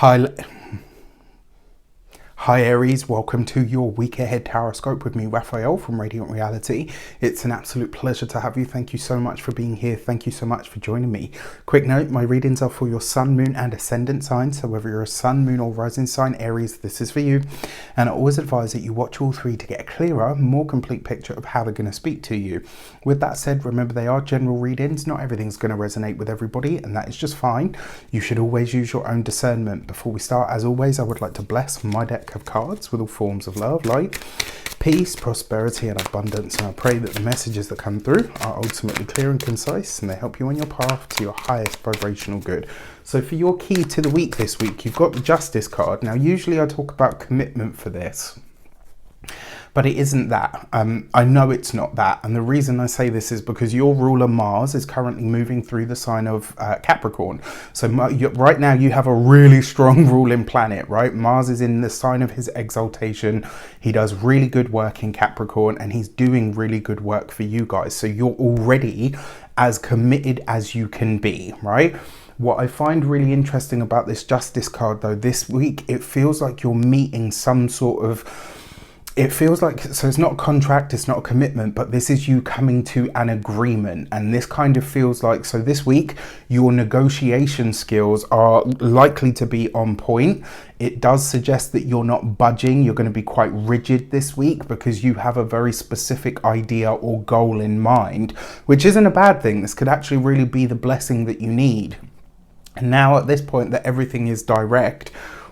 Hi, Hi Aries, welcome to your week ahead tarot with me, Raphael from Radiant Reality. It's an absolute pleasure to have you. Thank you so much for being here. Thank you so much for joining me. Quick note, my readings are for your sun, moon and ascendant signs. So whether you're a sun, moon or rising sign, Aries, this is for you. And I always advise that you watch all three to get a clearer, more complete picture of how they're going to speak to you. With that said, remember they are general readings. Not everything's going to resonate with everybody, and that is just fine. You should always use your own discernment. Before we start, as always, I would like to bless my deck of cards with all forms of love, light, peace, prosperity and abundance, and I pray that the messages that come through are ultimately clear and concise and they help you on your path to your highest vibrational good. So for your key to the week this week, you've got the Justice card. Now usually I talk about commitment for this, but it isn't that. I know it's not that. And the reason I say this is because your ruler Mars is currently moving through the sign of Capricorn. So right now you have a really strong ruling planet, right? Mars is in the sign of his exaltation. He does really good work in Capricorn and he's doing really good work for you guys. So you're already as committed as you can be, right? What I find really interesting about this Justice card though, this week, it feels like you're meeting some sort of, it feels like, so it's not a contract, it's not a commitment, but this is you coming to an agreement. And this kind of feels like, so this week, your negotiation skills are likely to be on point. It does suggest that you're not budging. You're going to be quite rigid this week because you have a very specific idea or goal in mind, which isn't a bad thing. This could actually really be the blessing that you need. And now at this point that everything is direct,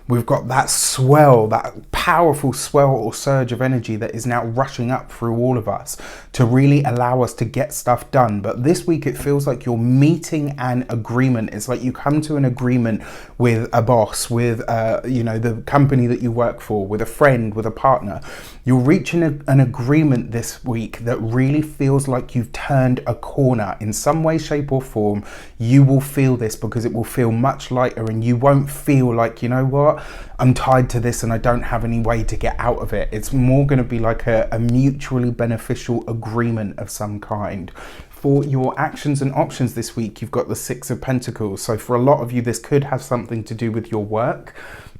we've got that swell, that powerful swell or surge of energy that is now rushing up through all of us to really allow us to get stuff done. But this week it feels like you're meeting an agreement. It's like you come to an agreement with a boss, with the company that you work for, with a friend, with a partner. You're reaching an agreement this week that really feels like you've turned a corner in some way, shape or form. You will feel this because it will feel much lighter and you won't feel like, you know what, I'm tied to this and I don't have any way to get out of it. It's more going to be like a mutually beneficial agreement of some kind. For your actions and options this week, you've got the Six of Pentacles. So for a lot of you, this could have something to do with your work.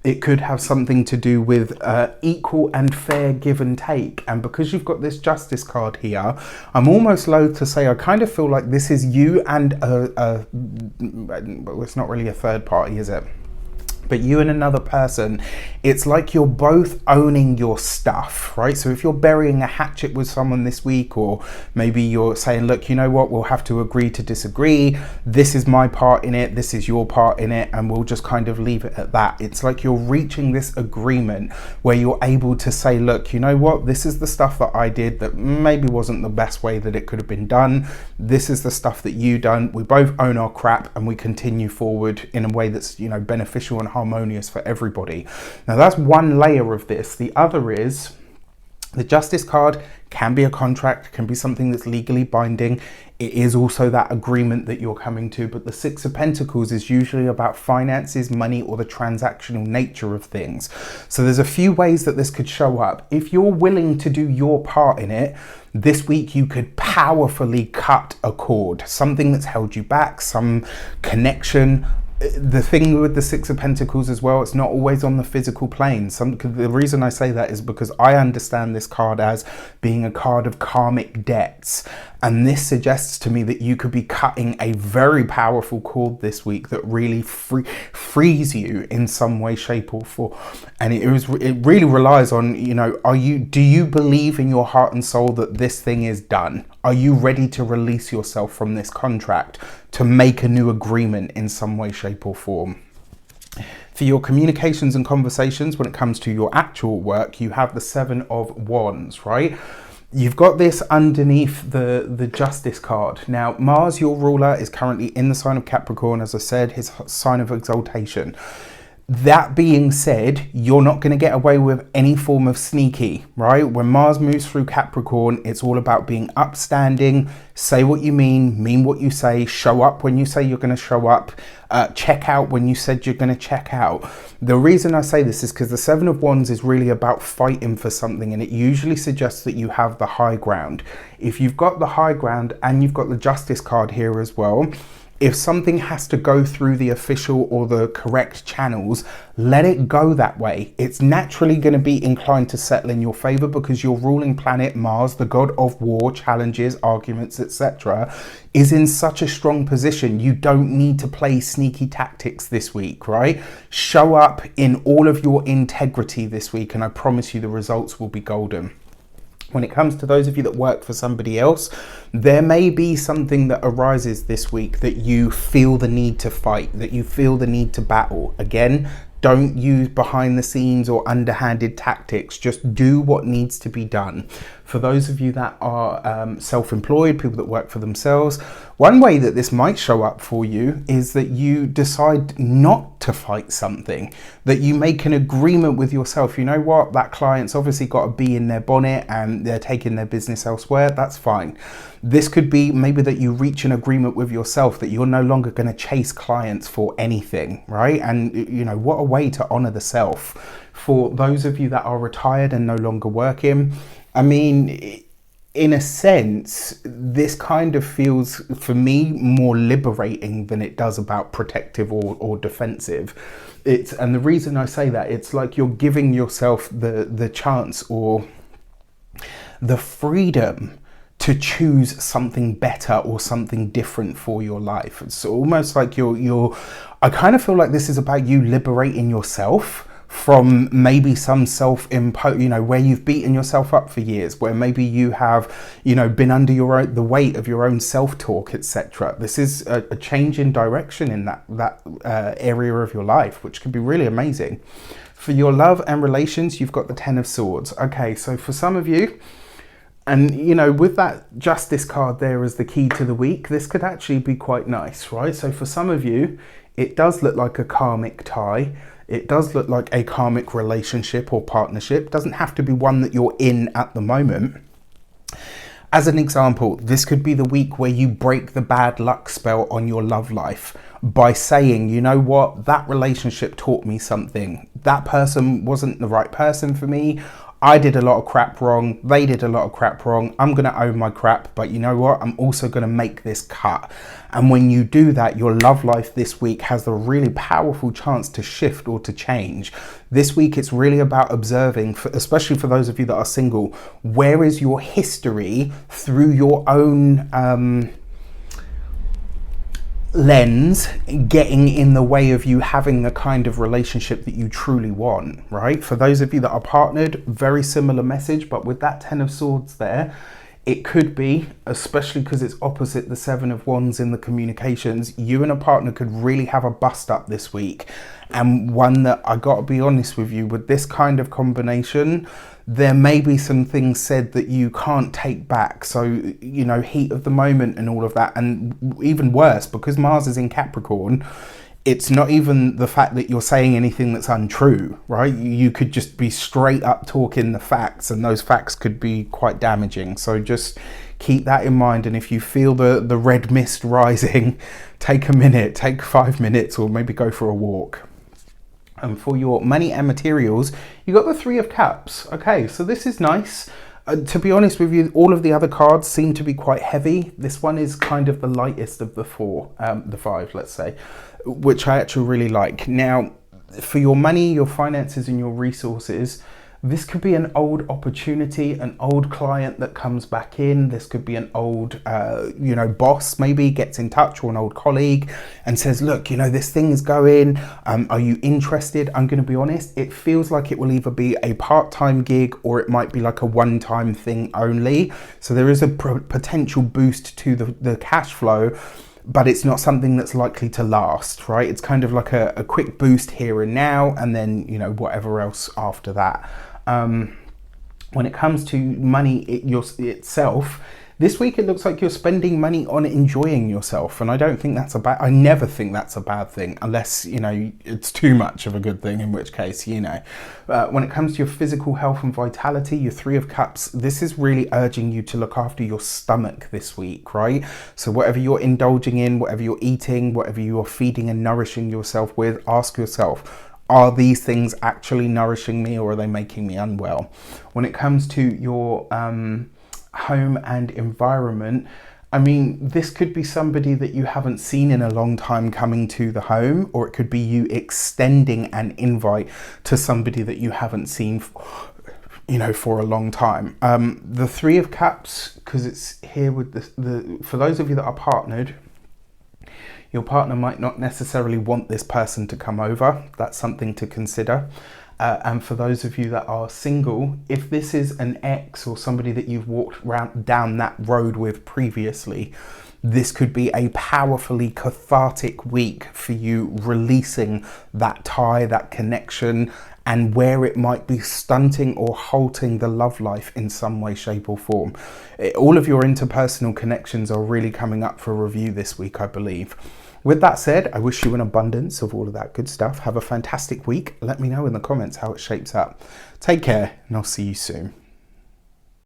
It could have something to do with equal and fair give and take. And because you've got this Justice card here, I'm almost loath to say I kind of feel like this is you and well, it's not really a third party, is it? But you and another person, it's like you're both owning your stuff, right? So if you're burying a hatchet with someone this week, or maybe you're saying, look, you know what, we'll have to agree to disagree. This is my part in it, this is your part in it, and we'll just kind of leave it at that. It's like you're reaching this agreement where you're able to say, look, you know what, this is the stuff that I did that maybe wasn't the best way that it could have been done. This is the stuff that you done. We both own our crap and we continue forward in a way that's, you know, beneficial and harmonious for everybody. Now that's one layer of this. The other is the Justice card can be a contract, can be something that's legally binding. It is also that agreement that you're coming to, but the Six of Pentacles is usually about finances, money, or the transactional nature of things. So there's a few ways that this could show up. If you're willing to do your part in it, this week you could powerfully cut a cord, something that's held you back, some connection. The thing with the Six of Pentacles as well, it's not always on the physical plane. The reason I say that is because I understand this card as being a card of karmic debts. And this suggests to me that you could be cutting a very powerful cord this week that really frees you in some way, shape or form. And it really relies on, you know, do you believe in your heart and soul that this thing is done? Are you ready to release yourself from this contract to make a new agreement in some way, shape or form? For your communications and conversations, when it comes to your actual work, you have the Seven of Wands, right? You've got this underneath the Justice card. Now, Mars, your ruler, is currently in the sign of Capricorn, as I said, his sign of exaltation. That being said, you're not going to get away with any form of sneaky, right? When Mars moves through Capricorn, it's all about being upstanding, say what you mean what you say, show up when you say you're going to show up, check out when you said you're going to check out. The reason I say this is because the Seven of Wands is really about fighting for something, and it usually suggests that you have the high ground. If you've got the high ground and you've got the Justice card here as well, If something has to go through the official or the correct channels, let it go that way. It's naturally going to be inclined to settle in your favor because your ruling planet, Mars, the god of war, challenges, arguments, etc., is in such a strong position. You don't need to play sneaky tactics this week, right? Show up in all of your integrity this week, and I promise you the results will be golden. When it comes to those of you that work for somebody else, there may be something that arises this week that you feel the need to fight, that you feel the need to battle. Again, don't use behind the scenes or underhanded tactics. Just do what needs to be done. For those of you that are self-employed, people that work for themselves, one way that this might show up for you is that you decide not to fight something, that you make an agreement with yourself. You know what? That client's obviously got a bee in their bonnet and they're taking their business elsewhere. That's fine. This could be maybe that you reach an agreement with yourself that you're no longer going to chase clients for anything, right? And you know, what a way to honor the self. For those of you that are retired and no longer working, I mean, in a sense, this kind of feels, for me, more liberating than it does about protective or defensive. And the reason I say that, it's like you're giving yourself the chance or the freedom to choose something better or something different for your life. It's almost like I kind of feel like this is about you liberating yourself from maybe some self-imposed, you know, where you've beaten yourself up for years, where maybe you have, you know, been under the weight of your own self-talk, etc. This is a change in direction in that area of your life, which can be really amazing. For your love and relations, you've got the Ten of Swords. Okay, so for some of you, and you know, with that Justice card there as the key to the week, this could actually be quite nice, right? So for some of you, it does look like a karmic tie. It does look like a karmic relationship or partnership. It doesn't have to be one that you're in at the moment. As an example, this could be the week where you break the bad luck spell on your love life by saying, you know what, that relationship taught me something. That person wasn't the right person for me. I did a lot of crap wrong. They did a lot of crap wrong. I'm going to own my crap, but you know what? I'm also going to make this cut. And when you do that, your love life this week has a really powerful chance to shift or to change. This week, it's really about observing, especially for those of you that are single, where is your history through your own lens getting in the way of you having the kind of relationship that you truly want, right? For those of you that are partnered, very similar message, but with that Ten of Swords there, it could be, especially because it's opposite the Seven of Wands in the communications, you and a partner could really have a bust up this week. And one that, I gotta be honest with you, with this kind of combination, there may be some things said that you can't take back. So, you know, heat of the moment and all of that. And even worse, because Mars is in Capricorn, it's not even the fact that you're saying anything that's untrue, right? You could just be straight up talking the facts, and those facts could be quite damaging. So just keep that in mind. And if you feel the red mist rising, take a minute, take 5 minutes, or maybe go for a walk. And for your money and materials, you got the Three of Cups. Okay, so this is nice. To be honest with you, all of the other cards seem to be quite heavy. This one is kind of the lightest of the the five, let's say, which I actually really like. Now, for your money, your finances and your resources, this could be an old opportunity, an old client that comes back in. This could be an old, boss maybe gets in touch, or an old colleague and says, look, you know, this thing is going, are you interested? I'm going to be honest, it feels like it will either be a part-time gig or it might be like a one-time thing only. So there is a potential boost to the cash flow, but it's not something that's likely to last, right? It's kind of like a quick boost here and now, and then, you know, whatever else after that. When it comes to money itself, this week it looks like you're spending money on enjoying yourself, and I never think that's a bad thing, unless, you know, it's too much of a good thing, in which case, you know. When it comes to your physical health and vitality, your Three of Cups, this is really urging you to look after your stomach this week, right? So whatever you're indulging in, whatever you're eating, whatever you're feeding and nourishing yourself with, ask yourself, are these things actually nourishing me, or are they making me unwell? When it comes to your home and environment, I mean, this could be somebody that you haven't seen in a long time coming to the home, or it could be you extending an invite to somebody that you haven't seen, you know, for a long time. The Three of Cups, because it's here with for those of you that are partnered, your partner might not necessarily want this person to come over. That's something to consider. And for those of you that are single, if this is an ex or somebody that you've walked down that road with previously, this could be a powerfully cathartic week for you, releasing that tie, that connection, and where it might be stunting or halting the love life in some way, shape or form. All of your interpersonal connections are really coming up for review this week, I believe. With that said, I wish you an abundance of all of that good stuff. Have a fantastic week. Let me know in the comments how it shapes up. Take care, and I'll see you soon.